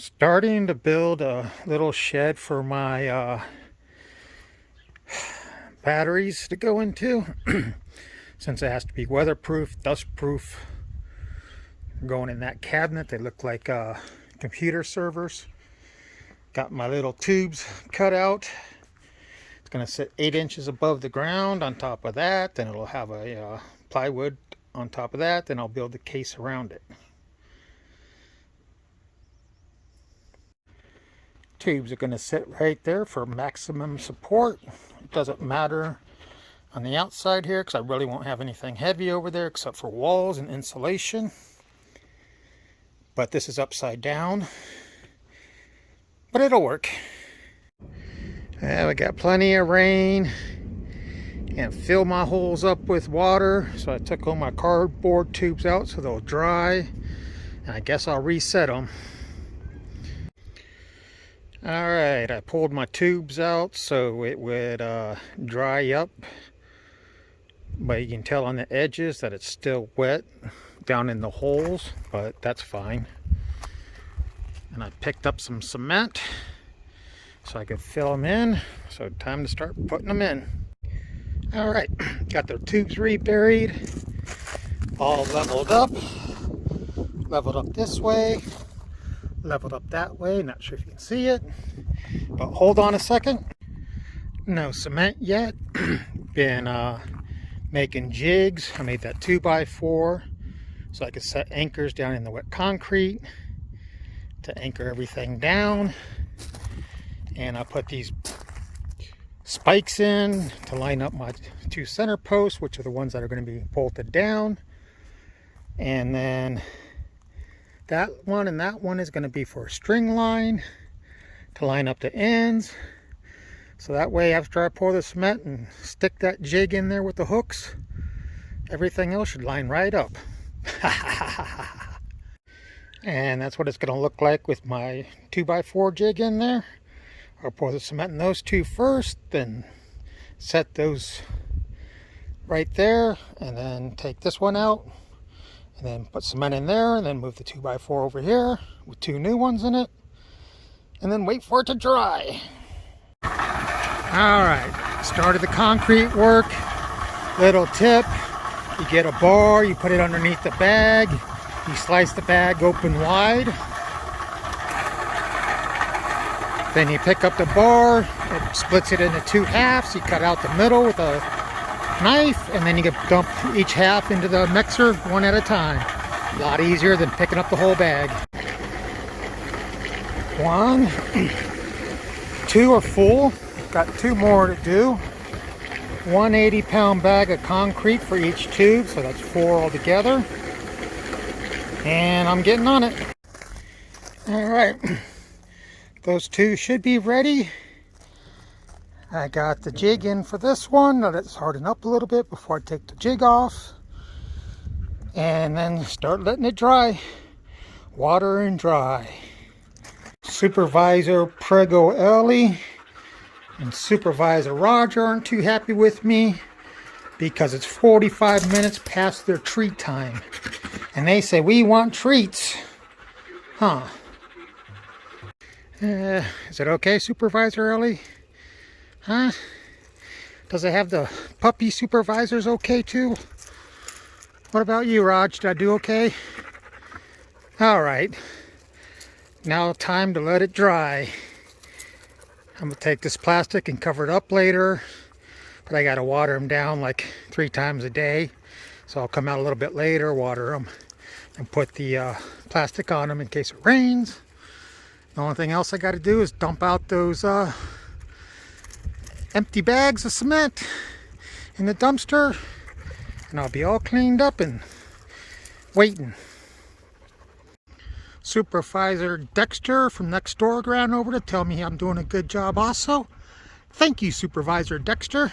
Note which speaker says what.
Speaker 1: Starting to build a little shed for my batteries to go into since it has to be weatherproof, dustproof. Going in that cabinet. They look like computer servers. Got my little tubes cut out. It's going to sit 8 inches above the ground on top of that. Then it'll have a plywood on top of that. Then I'll build the case around it. Tubes are going to sit right there for maximum support. It doesn't matter on the outside here because I really won't have anything heavy over there except for walls and insulation. But this is upside down, but it'll work. Yeah, we got plenty of rain and fill my holes up with water. So I took all my cardboard tubes out so they'll dry, and I guess I'll reset them. All right, I pulled my tubes out so it would dry up, but you can tell on the edges that it's still wet down in the holes, but that's fine. And I picked up some cement so I could fill them in. So time to start putting them in. All right, got the tubes reburied, all leveled up this way, leveled up that way. Not sure if you can see it, but hold on a second. No cement yet. Been making jigs. I made that 2x4 so I could set anchors down in the wet concrete to anchor everything down. And I put these spikes in to line up my 2 center posts, which are the ones that are going to be bolted down. And then that one and that one is going to be for a string line to line up the ends. So that way, after I pour the cement and stick that jig in there with the hooks, everything else should line right up. And that's what it's going to look like with my 2x4 jig in there. I'll pour the cement in those 2 first, then set those right there, and then take this one out, and then put cement in there, and then move the 2x4 over here with 2 new ones in it, and then wait for it to dry. Alright, started the concrete work. Little tip, you get a bar, you put it underneath the bag, you slice the bag open wide. Then you pick up the bar, it splits it into 2 halves, you cut out the middle with a knife, and then you can dump each half into the mixer one at a time. A lot easier than picking up the whole bag. 1, 2 are full. Got 2 more to do. 1 80-pound bag of concrete for each tube, so that's 4 altogether. And I'm getting on it. Alright, those 2 should be ready. I got the jig in for this one. Let it harden up a little bit before I take the jig off. And then start letting it dry. Water and dry. Supervisor Prego Ellie and Supervisor Roger aren't too happy with me because it's 45 minutes past their treat time. And they say, we want treats. Huh. Is it okay, Supervisor Ellie? Huh? Does it have the puppy supervisors okay too? What about you, Raj? Did I do okay? Alright. Now time to let it dry. I'm going to take this plastic and cover it up later, but I got to water them down like 3 times a day. So I'll come out a little bit later, water them, and put the plastic on them in case it rains. The only thing else I got to do is dump out those empty bags of cement in the dumpster, and I'll be all cleaned up and waiting. Supervisor Dexter from next door ran over to tell me I'm doing a good job also. Thank you, Supervisor Dexter.